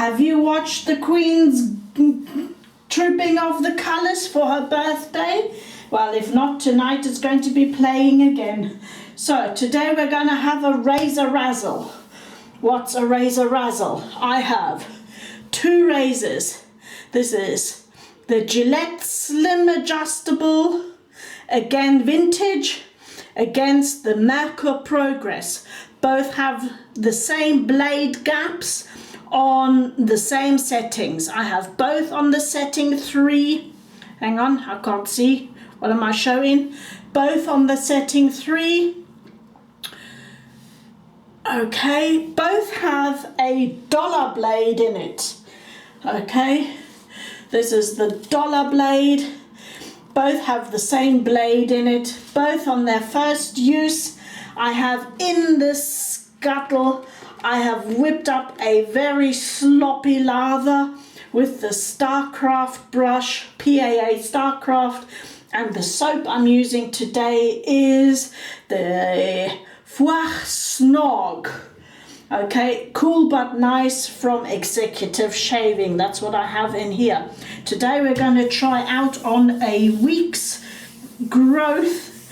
Have you watched the Queen's trooping of the colours for her birthday? Well, if not, tonight it's going to be playing again. So today we're going to have a Razzle. What's a Razzle? I have 2 razors. This is the Gillette Slim Adjustable, again vintage, against the Merkur Progress. Both have the same blade gaps on the same settings. I have both on the setting 3. Hang on, I can't see. What am I showing? Both on the setting 3. Okay, both have a dollar blade in it. Okay, this is the dollar blade. Both have the same blade in it. Both on their first use. I have in the scuttle, I have whipped up a very sloppy lather with the Starcraft brush, PAA Starcraft, and the soap I'm using today is the Foie Snog. Okay, cool but nice from Executive Shaving. That's what I have in here. Today we're going to try out on a week's growth.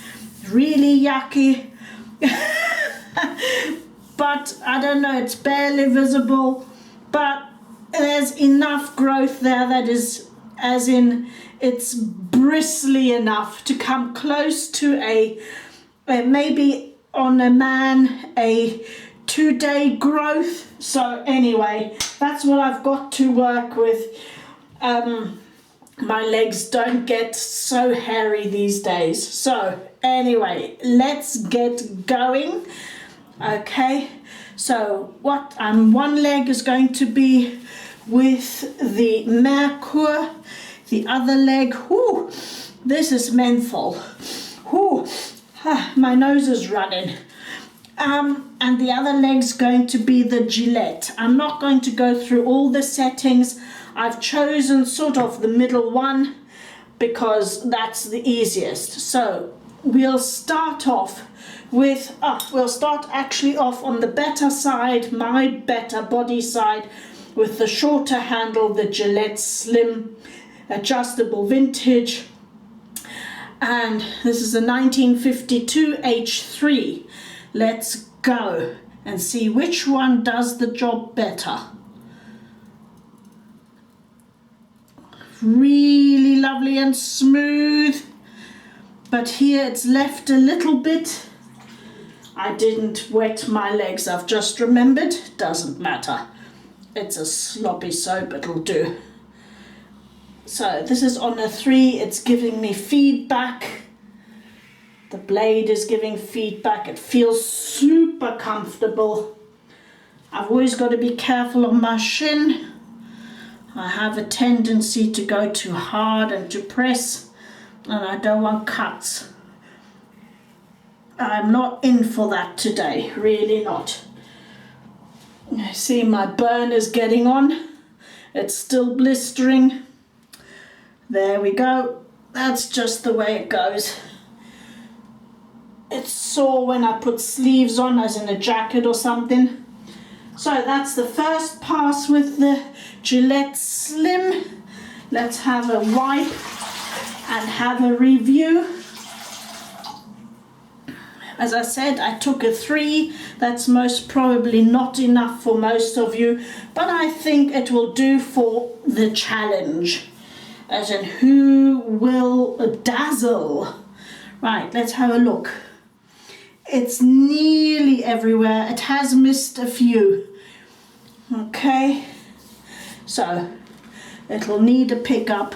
Really yucky. But I don't know, it's barely visible. But there's enough growth there that is, as in, it's bristly enough to come close to a maybe on a man, a 2-day growth. So anyway, that's what I've got to work with. My legs don't get so hairy these days. So anyway, let's get going. Okay, so one leg is going to be with the Merkur. The other leg, whoo, this is menthol. Whoo, my nose is running. And the other leg's going to be the Gillette. I'm not going to go through all the settings. I've chosen sort of the middle one because that's the easiest. So we'll start off with, we'll start actually off on the better side, my better body side, with the shorter handle, the Gillette Slim Adjustable Vintage. And this is a 1952 H3. Let's go and see which one does the job better. Really lovely and smooth, but here it's left a little bit. I didn't wet my legs, I've just remembered. Doesn't matter, it's a sloppy soap, it'll do. So this is on a 3, it's giving me feedback. The blade is giving feedback. It feels super comfortable. I've always got to be careful on my shin. I have a tendency to go too hard and to press, and I don't want cuts. I'm not in for that today, really not. See, my burn is getting on. It's still blistering. There we go. That's just the way it goes. It's sore when I put sleeves on, as in a jacket or something. So that's the first pass with the Gillette Slim. Let's have a wipe and have a review. As I said, I took a 3. That's most probably not enough for most of you, but I think it will do for the challenge. As in, who will dazzle? Right, let's have a look. It's nearly everywhere. It has missed a few. Okay, so it'll need a pickup.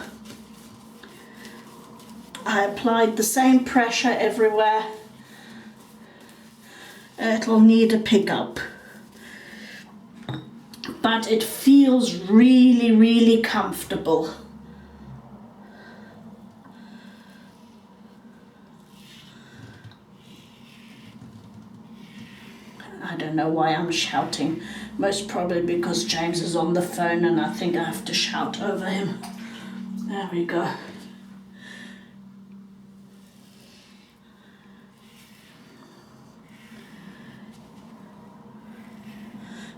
I applied the same pressure everywhere. It'll need a pickup. But it feels really, really comfortable. I don't know why I'm shouting. Most probably because James is on the phone and I think I have to shout over him. There we go.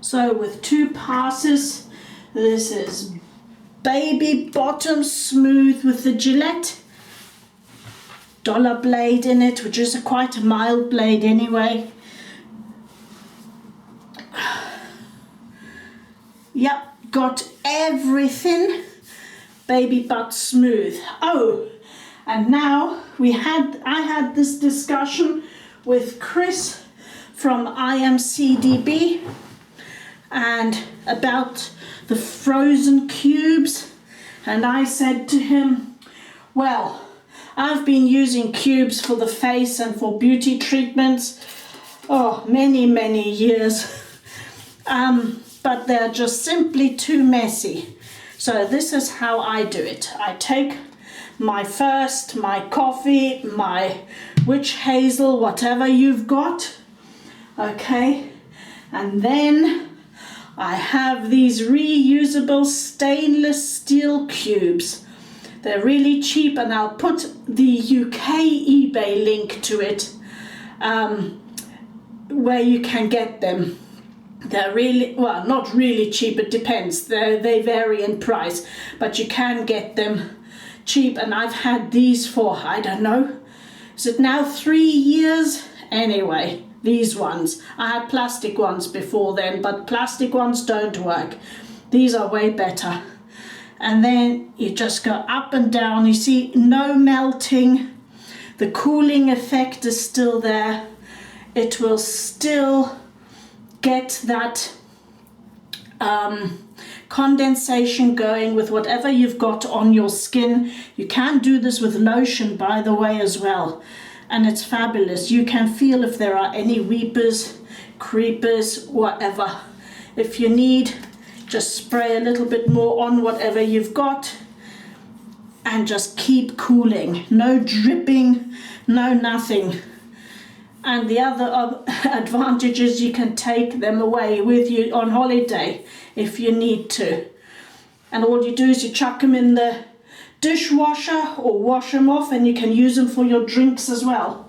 So with 2 passes, This is Baby Bottom Smooth with the Gillette dollar blade in it, which is quite a mild blade anyway. Yep, got everything baby butt smooth. Oh, and now I had this discussion with Chris from IMCDB and about the frozen cubes, and I said to him, well, I've been using cubes for the face and for beauty treatments many years, but they're just simply too messy. So this is how I do it. I take my coffee, my witch hazel, whatever you've got, okay, and then I have these reusable stainless steel cubes. They're really cheap, and I'll put the UK eBay link to it, where you can get them. They're really, well, not really cheap, it depends. They vary in price, but you can get them cheap, and I've had these for, I don't know, is it now 3 years? Anyway, these ones. I had plastic ones before then, but plastic ones don't work. These are way better. And then you just go up and down. You see, no melting. The cooling effect is still there. It will still get that condensation going with whatever you've got on your skin. You can do this with lotion, by the way, as well, and it's fabulous. You can feel if there are any weepers, creepers, whatever. If you need, just spray a little bit more on whatever you've got and just keep cooling. No dripping, no nothing. And the other advantage is you can take them away with you on holiday if you need to. And all you do is you chuck them in the dishwasher or wash them off, and you can use them for your drinks as well.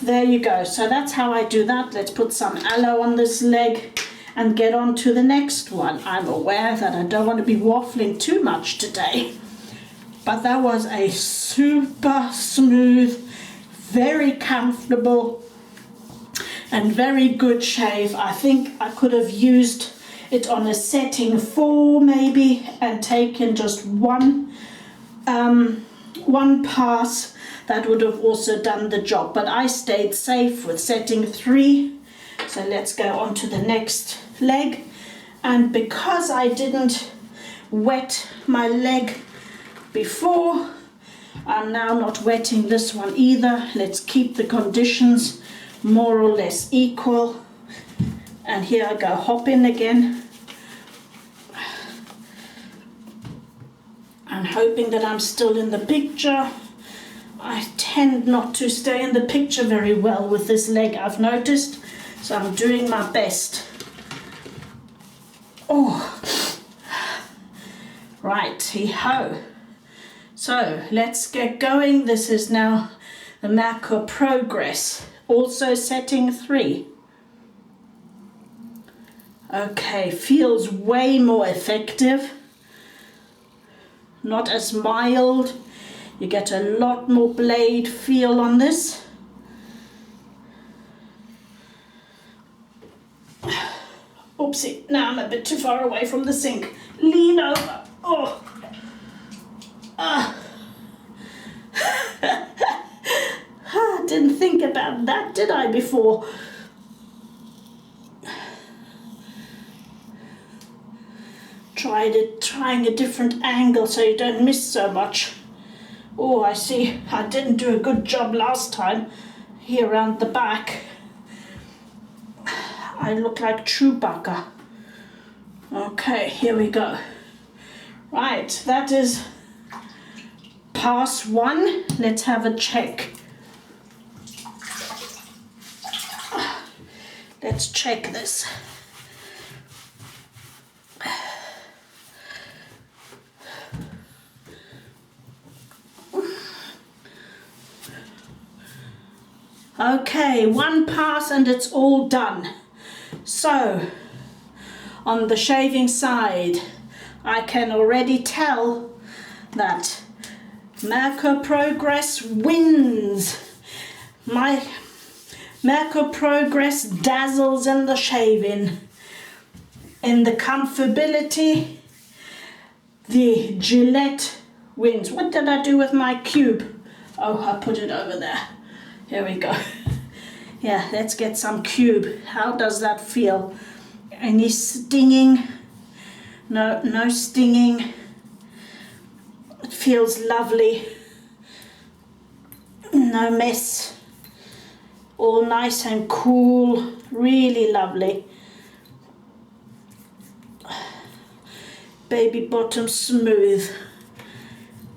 There you go. So that's how I do that. Let's put some aloe on this leg and get on to the next one. I'm aware that I don't want to be waffling too much today, but that was a super smooth, very comfortable and very good shave. I think I could have used it on a setting 4 maybe and taken just one pass. That would have also done the job, but I stayed safe with setting 3. So let's go on to the next leg. And because I didn't wet my leg before, I'm now not wetting this one either. Let's keep the conditions more or less equal. And here I go, hop in again. I'm hoping that I'm still in the picture. I tend not to stay in the picture very well with this leg, I've noticed, so I'm doing my best. Oh, righty-ho. So let's get going. This is now the Merkur Progress, also setting 3. Okay, feels way more effective, not as mild. You get a lot more blade feel on this. Oopsie, now I'm a bit too far away from the sink. Lean over. Oh. Didn't think about that, did I, before? Trying a different angle so you don't miss so much. Oh, I see. I didn't do a good job last time here around the back. I look like Chewbacca. Okay, here we go. Right, that is pass 1. Let's have a check. Let's check this. Okay, 1 pass and it's all done. So on the shaving side, I can already tell that Merkur Progress wins. My Merkur Progress dazzles in the shaving. In the comfortability, the Gillette wins. What did I do with my cube? Oh, I put it over there. Here we go. Yeah, let's get some cube. How does that feel? Any stinging? No, no stinging. It feels lovely. No mess. All nice and cool. Really lovely. Baby bottom smooth.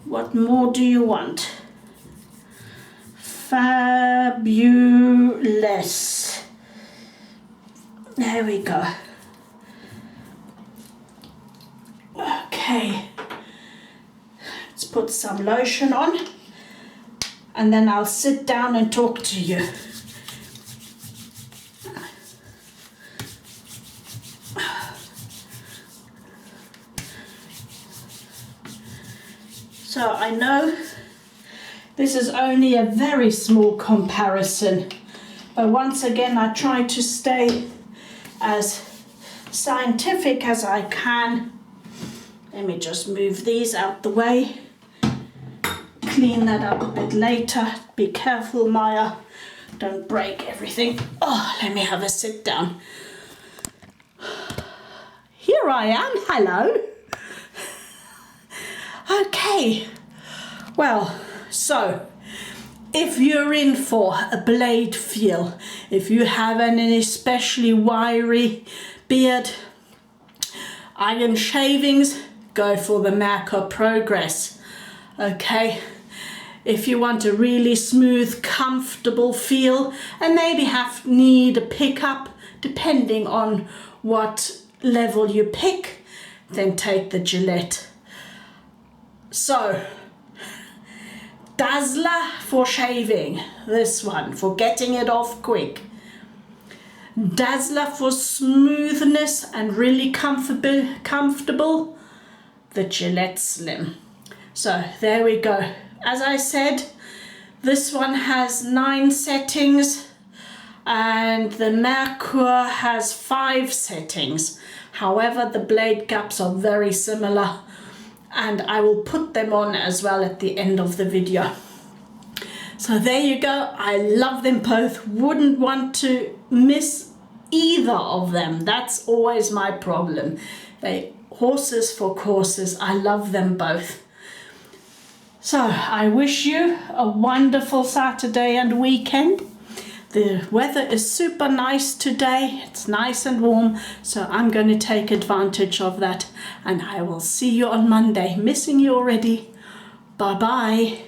What more do you want? Fabulous. There we go. Okay. Let's put some lotion on and then I'll sit down and talk to you. So I know this is only a very small comparison, but once again I try to stay as scientific as I can. Let me just move these out the way. Clean that up a bit later. Be careful, Maya. Don't break everything. Oh, let me have a sit down. Here I am. Hello. Okay. Well, so if you're in for a blade feel, if you have an especially wiry beard, iron shavings, go for the Merkur Progress. Okay. If you want a really smooth, comfortable feel and maybe need a pickup depending on what level you pick, then take the Gillette. So, Dazzler for shaving, this one, for getting it off quick. Dazzler for smoothness and really comfortable, the Gillette Slim. So there we go. As I said, this one has 9 settings and the Merkur has 5 settings. However, the blade gaps are very similar and I will put them on as well at the end of the video. So there you go. I love them both. Wouldn't want to miss either of them. That's always my problem. They horses for courses. I love them both. So I wish you a wonderful Saturday and weekend. The weather is super nice today. It's nice and warm, so I'm going to take advantage of that. And I will see you on Monday. Missing you already. Bye-bye.